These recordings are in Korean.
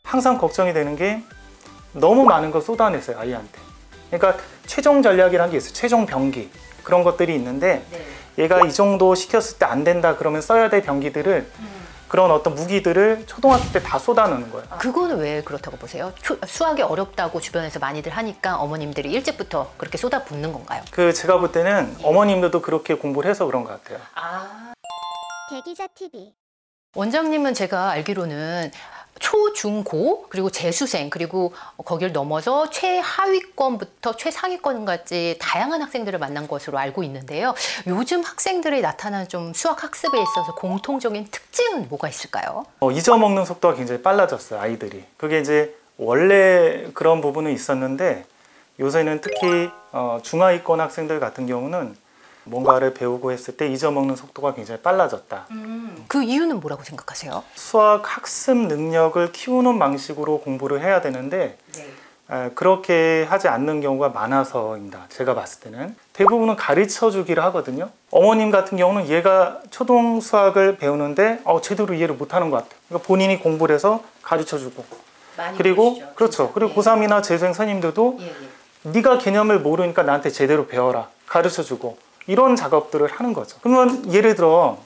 항상 걱정이 되는 게 너무 많은 걸 쏟아내세요, 아이한테. 그러니까 최종 전략이라는 게 있어요. 최종 병기. 그런 것들이 있는데 얘가 이 정도 시켰을 때 안 된다 그러면 써야 될 병기들을 그런 어떤 무기들을 초등학교 때 다 쏟아내는 거예요. 그거는 왜 그렇다고 보세요? 수학이 어렵다고 주변에서 많이들 하니까 어머님들이 일찍부터 그렇게 쏟아붓는 건가요? 제가 볼 때는 어머님들도 그렇게 공부를 해서 그런 것 같아요. 대기자 TV. 원장님은 제가 알기로는 초, 중, 고, 그리고 재수생, 그리고 거기를 넘어서 최하위권부터 최상위권까지 다양한 학생들을 만난 것으로 알고 있는데요. 요즘 학생들이 나타나는 좀 수학 학습에 있어서 공통적인 특징은 뭐가 있을까요? 잊어먹는 속도가 굉장히 빨라졌어요, 아이들이. 그게 이제 원래 그런 부분은 있었는데 요새는 특히 중하위권 학생들 같은 경우는 뭔가를 배우고 했을 때 잊어먹는 속도가 굉장히 빨라졌다. 그 이유는 뭐라고 생각하세요? 수학 학습 능력을 키우는 방식으로 공부를 해야 되는데 그렇게 하지 않는 경우가 많아서입니다. 제가 봤을 때는 대부분은 가르쳐 주기를 하거든요. 어머님 같은 경우는 얘가 초등 수학을 배우는데 제대로 이해를 못하는 것 같아요. 그러니까 본인이 공부를 해서 가르쳐 주고 그리고 보시죠, 그렇죠. 진짜. 그리고 고3이나 재수생 선생님들도 네가 개념을 모르니까 나한테 제대로 배워라, 가르쳐 주고 이런 작업들을 하는 거죠. 그러면 예를 들어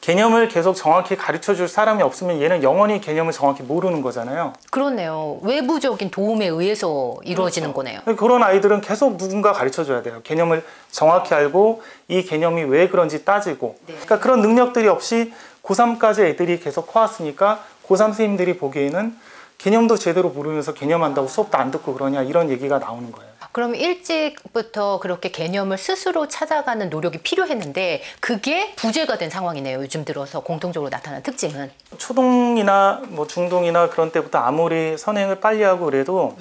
개념을 계속 정확히 가르쳐 줄 사람이 없으면 얘는 영원히 개념을 정확히 모르는 거잖아요. 그렇네요. 외부적인 도움에 의해서 이루어지는 거네요. 그런 아이들은 계속 누군가 가르쳐 줘야 돼요. 개념을 정확히 알고 이 개념이 왜 그런지 따지고. 그러니까 그런 능력들이 없이 고3까지 애들이 계속 커왔으니까 고3 선생님들이 보기에는 개념도 제대로 모르면서 개념한다고 수업도 안 듣고 그러냐 이런 얘기가 나오는 거예요. 그럼 일찍부터 그렇게 개념을 스스로 찾아가는 노력이 필요했는데 그게 부재가 된 상황이네요. 요즘 들어서 공통적으로 나타나는 특징은. 초등이나 중등이나 그런 때부터 아무리 선행을 빨리 하고 그래도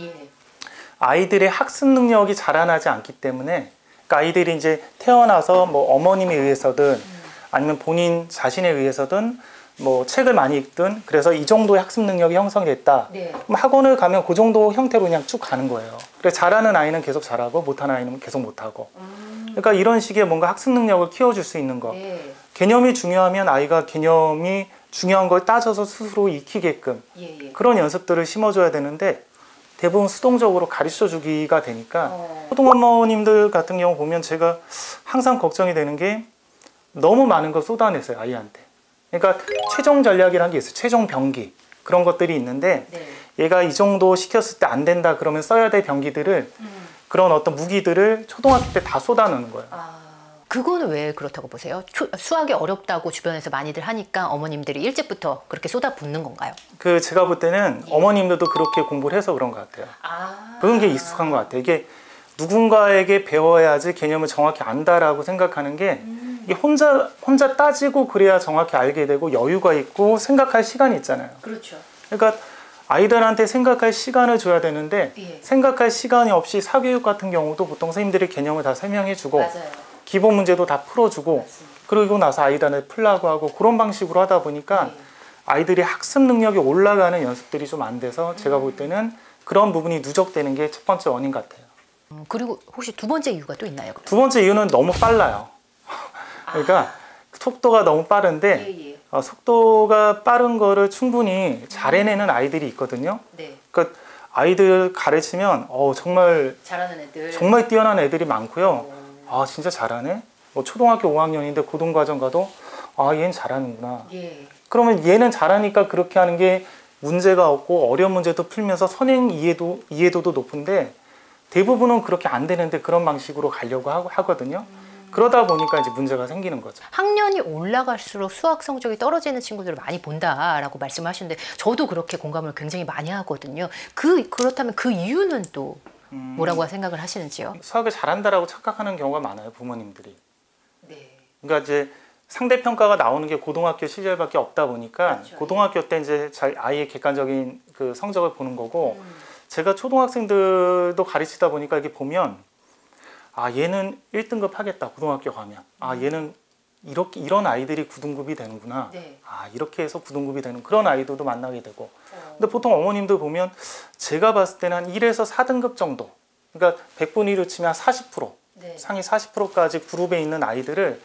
아이들의 학습 능력이 자라나지 않기 때문에 그러니까 아이들이 이제 태어나서 어머님에 의해서든 아니면 본인 자신에 의해서든 책을 많이 읽든 그래서 이 정도의 학습 능력이 형성됐다. 그럼 학원을 가면 그 정도 형태로 그냥 쭉 가는 거예요. 그래서 잘하는 아이는 계속 잘하고 못하는 아이는 계속 못하고. 그러니까 이런 식의 뭔가 학습 능력을 키워줄 수 있는 거. 개념이 중요하면 아이가 개념이 중요한 걸 따져서 스스로 익히게끔 그런 연습들을 심어줘야 되는데 대부분 수동적으로 가르쳐 주기가 되니까 초등어머님들 같은 경우 보면 제가 항상 걱정이 되는 게 너무 많은 걸 쏟아내세요, 아이한테. 그러니까 최종 전략이라는 게 있어요. 최종 병기. 그런 것들이 있는데 얘가 이 정도 시켰을 때 안 된다 그러면 써야 될 병기들을 그런 어떤 무기들을 초등학교 때 다 쏟아내는 거예요. 그거는 왜 그렇다고 보세요? 수학이 어렵다고 주변에서 많이들 하니까 어머님들이 일찍부터 그렇게 쏟아붓는 건가요? 제가 볼 때는 어머님들도 그렇게 공부를 해서 그런 것 같아요. 그런 게 익숙한 것 같아요. 이게 누군가에게 배워야지 개념을 정확히 안다라고 생각하는 게 이게 혼자 따지고 그래야 정확히 알게 되고 여유가 있고 생각할 시간이 있잖아요. 그렇죠. 그러니까 아이들한테 생각할 시간을 줘야 되는데 생각할 시간이 없이 사교육 같은 경우도 보통 선생님들이 개념을 다 설명해 주고 기본 문제도 다 풀어주고 그러고 나서 아이들한테 풀라고 하고 그런 방식으로 하다 보니까 아이들이 학습 능력이 올라가는 연습들이 좀 안 돼서 제가 볼 때는 그런 부분이 누적되는 게 첫 번째 원인 같아요. 그리고 혹시 두 번째 이유가 또 있나요? 두 번째 이유는 너무 빨라요. 그러니까 속도가 너무 빠른데 속도가 빠른 거를 충분히 잘 해내는 아이들이 있거든요. 그러니까 아이들 가르치면 정말 잘하는 애들 정말 뛰어난 애들이 많고요. 진짜 잘하네. 초등학교 5학년인데 고등과정 가도 얘는 잘하는구나. 그러면 얘는 잘하니까 그렇게 하는 게 문제가 없고 어려운 문제도 풀면서 선행 이해도도 높은데 대부분은 그렇게 안 되는데 그런 방식으로 가려고 하거든요. 그러다 보니까 이제 문제가 생기는 거죠. 학년이 올라갈수록 수학 성적이 떨어지는 친구들을 많이 본다라고 말씀하시는데 저도 그렇게 공감을 굉장히 많이 하거든요. 그렇다면 그 이유는 또 뭐라고 생각을 하시는지요? 수학을 잘한다라고 착각하는 경우가 많아요, 부모님들이. 그러니까 이제 상대평가가 나오는 게 고등학교 시절밖에 없다 보니까 고등학교 때 이제 아이의 객관적인 그 성적을 보는 거고 제가 초등학생들도 가르치다 보니까 이게 보면 얘는 1등급 하겠다 고등학교 가면 얘는 이런 아이들이 9등급이 되는구나. 이렇게 해서 9등급이 되는 그런 아이들도 만나게 되고 근데 보통 어머님들 보면 제가 봤을 때는 한 1에서 4등급 정도 그러니까 100분위로 치면 40% 상위 40%까지 그룹에 있는 아이들을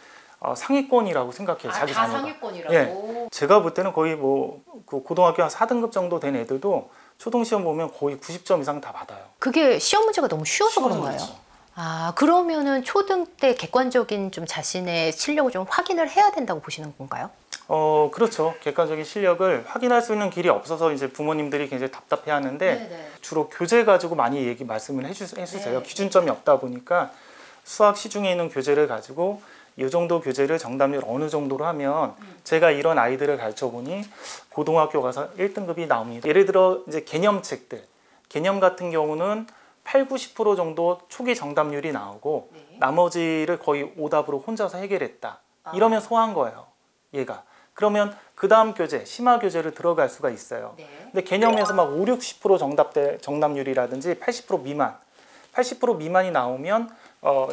상위권이라고 생각해요. 자기 다 자녀가. 상위권이라고. 예. 제가 볼 때는 거의 뭐 그 고등학교 한 4등급 정도 된 애들도 초등시험 보면 거의 90점 이상 다 받아요. 그게 시험 문제가 너무 쉬워서 그런가요? 그렇죠. 그러면은 초등 때 객관적인 좀 자신의 실력을 좀 확인을 해야 된다고 보시는 건가요? 그렇죠. 객관적인 실력을 확인할 수 있는 길이 없어서 이제 부모님들이 굉장히 답답해하는데 네네. 주로 교재 가지고 많이 말씀을 해주세요. 네. 기준점이 없다 보니까 수학 시중에 있는 교재를 가지고 이 정도 교재를 정답률 어느 정도로 하면 제가 이런 아이들을 가르쳐 보니 고등학교 가서 1등급이 나옵니다. 예를 들어 이제 개념책들, 개념 같은 경우는 8, 90% 정도 초기 정답률이 나오고 네. 나머지를 거의 오답으로 혼자서 해결했다. 이러면 소화한 거예요. 얘가. 그러면 그 다음 교재, 심화 교재를 들어갈 수가 있어요. 네. 근데 개념에서 막 5, 60% 정답률이라든지 80% 미만, 80% 미만이 나오면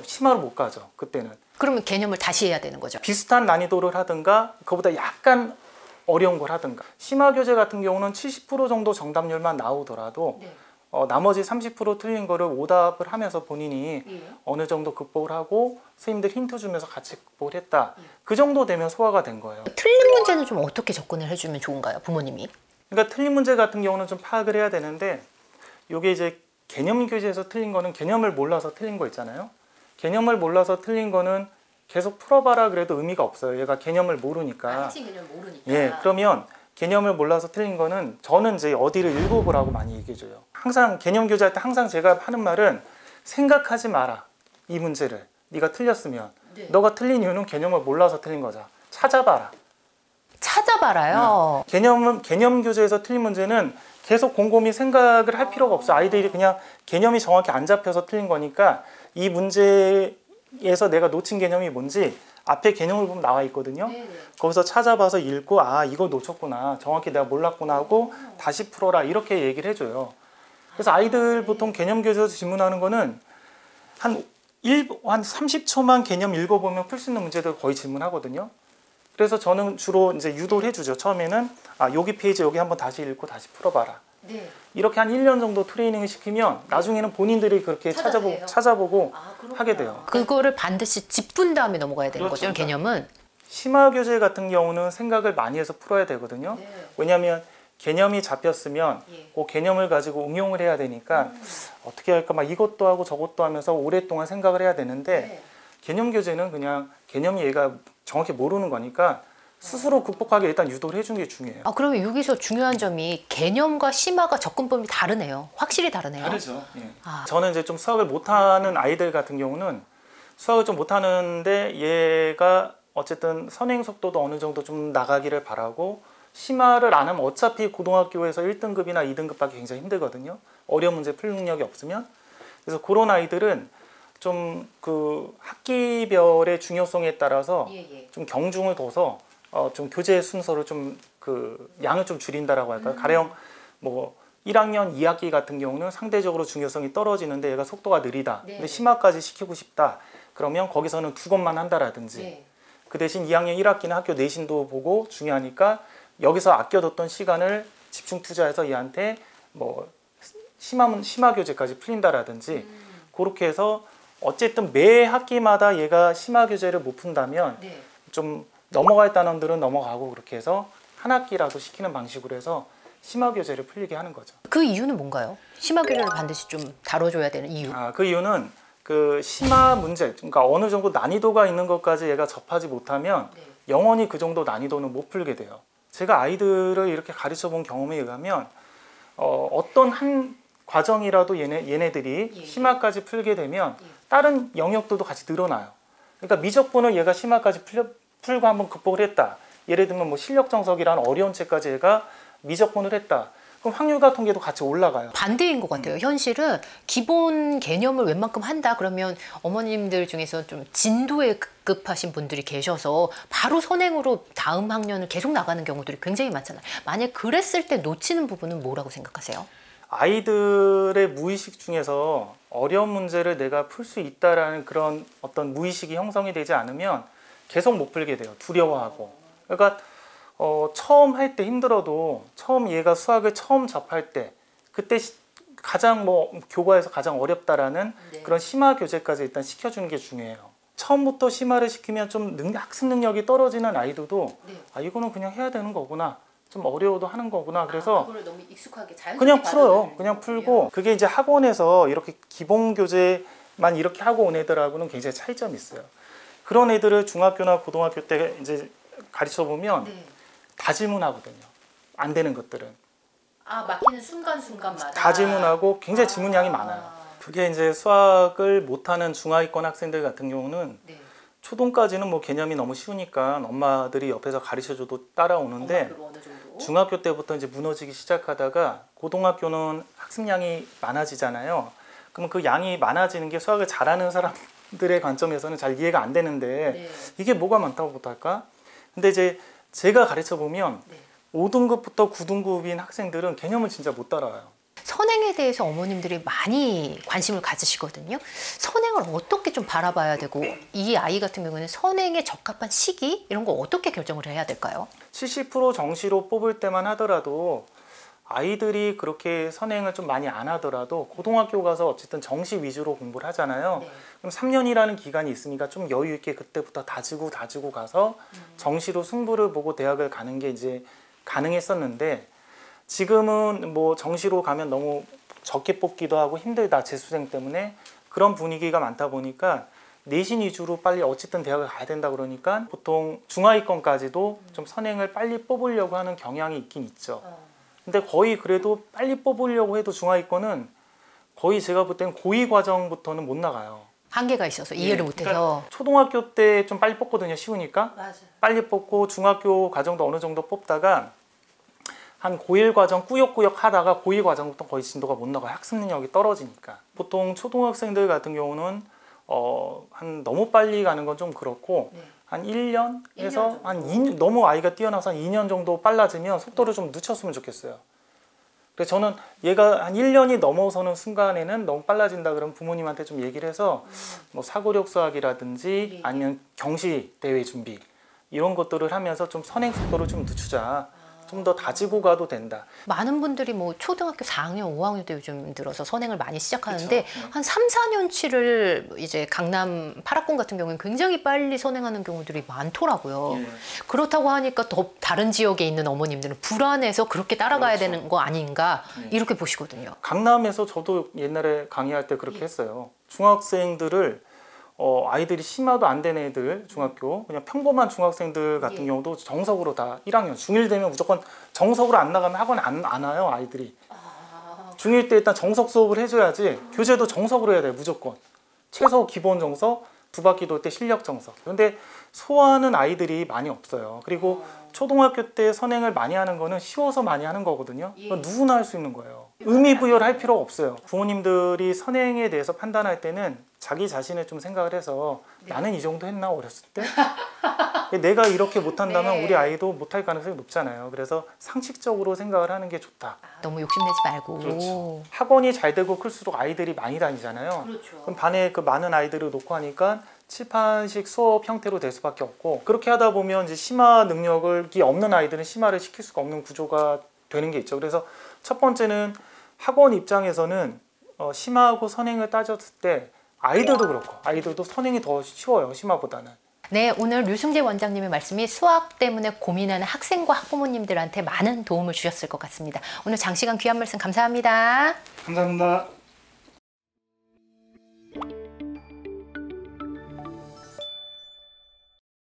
심화를 못 가죠. 그때는. 그러면 개념을 다시 해야 되는 거죠. 비슷한 난이도를 하든가 그거보다 약간 어려운 걸 하든가. 심화 교재 같은 경우는 70% 정도 정답률만 나오더라도 네. 나머지 30% 틀린 거를 오답을 하면서 본인이 예. 어느 정도 극복을 하고 선생님들 힌트 주면서 같이 극복을 했다. 예. 그 정도 되면 소화가 된 거예요. 틀린 문제는 좀 어떻게 접근을 해주면 좋은가요, 부모님이? 그러니까 틀린 문제 같은 경우는 좀 파악을 해야 되는데 이게 이제 개념 교재에서 틀린 거는 개념을 몰라서 틀린 거 있잖아요. 개념을 몰라서 틀린 거는 계속 풀어봐라 그래도 의미가 없어요. 얘가 개념을 모르니까. 개념 모르니까. 예, 그러면 개념을 몰라서 틀린 거는 저는 이제 어디를 읽어보라고 많이 얘기해줘요. 항상 개념 교재 할 때 항상 제가 하는 말은 생각하지 마라. 이 문제를. 네가 틀렸으면. 네. 너가 틀린 이유는 개념을 몰라서 틀린 거자. 찾아봐라. 찾아봐라요. 개념 교재에서 틀린 문제는 계속 곰곰이 생각을 할 필요가 없어. 아이들이 그냥 개념이 정확히 안 잡혀서 틀린 거니까 이 문제에서 내가 놓친 개념이 뭔지 앞에 개념을 보면 나와 있거든요. 네네. 거기서 찾아봐서 읽고 이거 놓쳤구나. 정확히 내가 몰랐구나 하고 다시 풀어라. 이렇게 얘기를 해줘요. 그래서 아이들 보통 개념 교재에서 질문하는 거는 한 30초만 개념 읽어보면 풀 수 있는 문제들 거의 질문하거든요. 그래서 저는 주로 이제 유도를 해주죠. 처음에는 여기 페이지 여기 한번 다시 읽고 다시 풀어봐라. 네. 이렇게 한 1년 정도 트레이닝을 시키면 나중에는 본인들이 그렇게 찾아보고 하게 돼요. 그거를 반드시 짚은 다음에 넘어가야 되는 그렇죠. 거죠, 개념은. 심화 교재 같은 경우는 생각을 많이 해서 풀어야 되거든요. 네. 왜냐하면 개념이 잡혔으면 예. 그 개념을 가지고 응용을 해야 되니까 어떻게 할까 막 이것도 하고 저것도 하면서 오랫동안 생각을 해야 되는데 네. 개념 교재는 그냥 개념이 얘가 정확히 모르는 거니까 스스로 극복하게 일단 유도를 해주는 게 중요해요. 그러면 여기서 중요한 점이 개념과 심화가 접근법이 다르네요. 확실히 다르네요. 다르죠. 예. 저는 이제 좀 수학을 못하는 아이들 같은 경우는 수학을 좀 못하는데 얘가 어쨌든 선행 속도도 어느 정도 좀 나가기를 바라고 심화를 안 하면 어차피 고등학교에서 1등급이나 2등급 받기 굉장히 힘들거든요. 어려운 문제 풀 능력이 없으면. 그래서 그런 아이들은 좀 그 학기별의 중요성에 따라서 좀 경중을 둬서 좀 교재 순서를 좀 그 양을 좀 줄인다라고 할까요? 가령 뭐 1학년 2학기 같은 경우는 상대적으로 중요성이 떨어지는데 얘가 속도가 느리다. 네. 근데 심화까지 시키고 싶다. 그러면 거기서는 2권만 한다라든지. 네. 그 대신 2학년 1학기는 학교 내신도 보고 중요하니까 여기서 아껴뒀던 시간을 집중 투자해서 얘한테 뭐 심화 교재까지 풀린다라든지 그렇게 해서 어쨌든 매 학기마다 얘가 심화 교재를 못 푼다면 네. 좀 넘어갈 단원들은 넘어가고 그렇게 해서 한 학기라도 시키는 방식으로 해서 심화 교재를 풀리게 하는 거죠. 그 이유는 뭔가요? 심화 교재를 반드시 좀 다뤄줘야 되는 이유. 그 이유는 그 심화 문제, 그러니까 어느 정도 난이도가 있는 것까지 얘가 접하지 못하면 네. 영원히 그 정도 난이도는 못 풀게 돼요. 제가 아이들을 이렇게 가르쳐 본 경험에 의하면 어떤 한 과정이라도 얘네들이 예. 심화까지 풀게 되면 예. 다른 영역들도 같이 늘어나요. 그러니까 미적분을 얘가 심화까지 풀고 한번 극복을 했다. 예를 들면 뭐 실력 정석이라는 어려운 책까지 얘가 미적분을 했다. 그럼 확률과 통계도 같이 올라가요. 반대인 것 같아요. 현실은 기본 개념을 웬만큼 한다 그러면 어머님들 중에서 좀 진도에 급급하신 분들이 계셔서 바로 선행으로 다음 학년을 계속 나가는 경우들이 굉장히 많잖아요. 만약 그랬을 때 놓치는 부분은 뭐라고 생각하세요? 아이들의 무의식 중에서 어려운 문제를 내가 풀 수 있다라는 그런 어떤 무의식이 형성이 되지 않으면 계속 못 풀게 돼요. 두려워하고. 그러니까 처음 할 때 힘들어도 처음 얘가 수학을 처음 접할 때 그때 가장 뭐 교과에서 가장 어렵다라는 네. 그런 심화 교재까지 일단 시켜주는 게 중요해요. 처음부터 심화를 시키면 좀 학습 능력이 떨어지는 아이들도 네. 아 이거는 그냥 해야 되는 거구나. 좀 어려워도 하는 거구나. 그래서 그거를 너무 익숙하게 자연스럽게 그냥 풀어요. 받아들이는 그냥 거군요. 풀고 그게 이제 학원에서 이렇게 기본 교재만 이렇게 하고 온 애들하고는 굉장히 차이점이 있어요. 그런 애들을 중학교나 고등학교 때 이제 가르쳐 보면 네. 다 질문하거든요. 안 되는 것들은 막히는 순간순간마다 다 질문하고 굉장히 질문량이 많아요. 그게 이제 수학을 못하는 중하위권 학생들 같은 경우는 네. 초등까지는 뭐 개념이 너무 쉬우니까 엄마들이 옆에서 가르쳐줘도 따라오는데 엄마들로 어느 정도? 중학교 때부터 이제 무너지기 시작하다가 고등학교는 학습량이 많아지잖아요. 그러면 그 양이 많아지는 게 수학을 잘하는 사람들의 관점에서는 잘 이해가 안 되는데 네. 이게 뭐가 많다고 못할까? 근데 이제 제가 가르쳐 보면 네. 5등급부터 9등급인 학생들은 개념을 진짜 못 따라와요. 선행에 대해서 어머님들이 많이 관심을 가지시거든요. 선행을 어떻게 좀 바라봐야 되고 이 아이 같은 경우는 선행에 적합한 시기 이런 거 어떻게 결정을 해야 될까요? 70% 정시로 뽑을 때만 하더라도 아이들이 그렇게 선행을 좀 많이 안 하더라도 고등학교 가서 어쨌든 정시 위주로 공부를 하잖아요. 네. 그럼 3년이라는 기간이 있으니까 좀 여유 있게 그때부터 다지고 가서 정시로 승부를 보고 대학을 가는 게 이제 가능했었는데 지금은 뭐 정시로 가면 너무 적게 뽑기도 하고 힘들다 재수생 때문에 그런 분위기가 많다 보니까 내신 위주로 빨리 어쨌든 대학을 가야 된다 그러니까 보통 중하위권까지도 좀 선행을 빨리 뽑으려고 하는 경향이 있긴 있죠. 근데 거의 그래도 빨리 뽑으려고 해도 중하위권은 거의 제가 볼 때는 고2 과정부터는 못 나가요. 한계가 있어서 이해를 못해서. 그러니까 초등학교 때 좀 빨리 뽑거든요. 쉬우니까. 맞아요. 빨리 뽑고 중학교 과정도 어느 정도 뽑다가 한 고1 과정 꾸역꾸역 하다가 고2 과정부터 거의 진도가 못 나가요. 학습 능력이 떨어지니까. 보통 초등학생들 같은 경우는 한 너무 빨리 가는 건 좀 그렇고 네. 한 1년에서 한 2년, 너무 아이가 뛰어나서 한 2년 정도 빨라지면 속도를 좀 늦췄으면 좋겠어요. 그래서 저는 얘가 한 1년이 넘어서는 순간에는 너무 빨라진다 그러면 부모님한테 좀 얘기를 해서 뭐 사고력 수학이라든지 아니면 경시 대회 준비 이런 것들을 하면서 좀 선행 속도를 좀 늦추자. 좀 더 다지고 가도 된다. 많은 분들이 뭐 초등학교 4학년, 5학년 때 요즘 들어서 선행을 많이 시작하는데 그쵸. 한 3, 4년치를 이제 강남 8학군 같은 경우는 굉장히 빨리 선행하는 경우들이 많더라고요. 예. 그렇다고 하니까 더 다른 지역에 있는 어머님들은 불안해서 그렇게 따라가야 그렇죠. 되는 거 아닌가 이렇게 보시거든요. 강남에서 저도 옛날에 강의할 때 그렇게 했어요. 중학생들을 아이들이 심화도 안 된 애들 중학교 그냥 평범한 중학생들 같은 경우도 정석으로 다 1학년 중1 되면 무조건 정석으로 안 나가면 학원 안 와요 아이들이. 중1 때 일단 정석 수업을 해줘야지 교재도 정석으로 해야 돼요 무조건. 최소 기본 정석 2바퀴 돌 때 실력 정석. 그런데 소화하는 아이들이 많이 없어요. 그리고 초등학교 때 선행을 많이 하는 거는 쉬워서 많이 하는 거거든요. 누구나 할 수 있는 거예요. 의미 부여를 할 필요가 없어요. 부모님들이 선행에 대해서 판단할 때는 자기 자신을 좀 생각을 해서 나는 이 정도 했나 어렸을 때? 내가 이렇게 못한다면 우리 아이도 못할 가능성이 높잖아요. 그래서 상식적으로 생각을 하는 게 좋다. 너무 욕심내지 말고. 그렇죠. 학원이 잘 되고 클수록 아이들이 많이 다니잖아요. 그렇죠. 그럼 반에 그 많은 아이들을 놓고 하니까 칠판식 수업 형태로 될 수밖에 없고 그렇게 하다 보면 이제 심화 능력이 없는 아이들은 심화를 시킬 수가 없는 구조가 되는 게 있죠. 그래서 첫 번째는 학원 입장에서는 심화하고 선행을 따졌을 때 아이들도 그렇고 아이들도 선행이 더 쉬워요. 심화보다는. 네, 오늘 류승재 원장님의 말씀이 수학 때문에 고민하는 학생과 학부모님들한테 많은 도움을 주셨을 것 같습니다. 오늘 장시간 귀한 말씀 감사합니다. 감사합니다.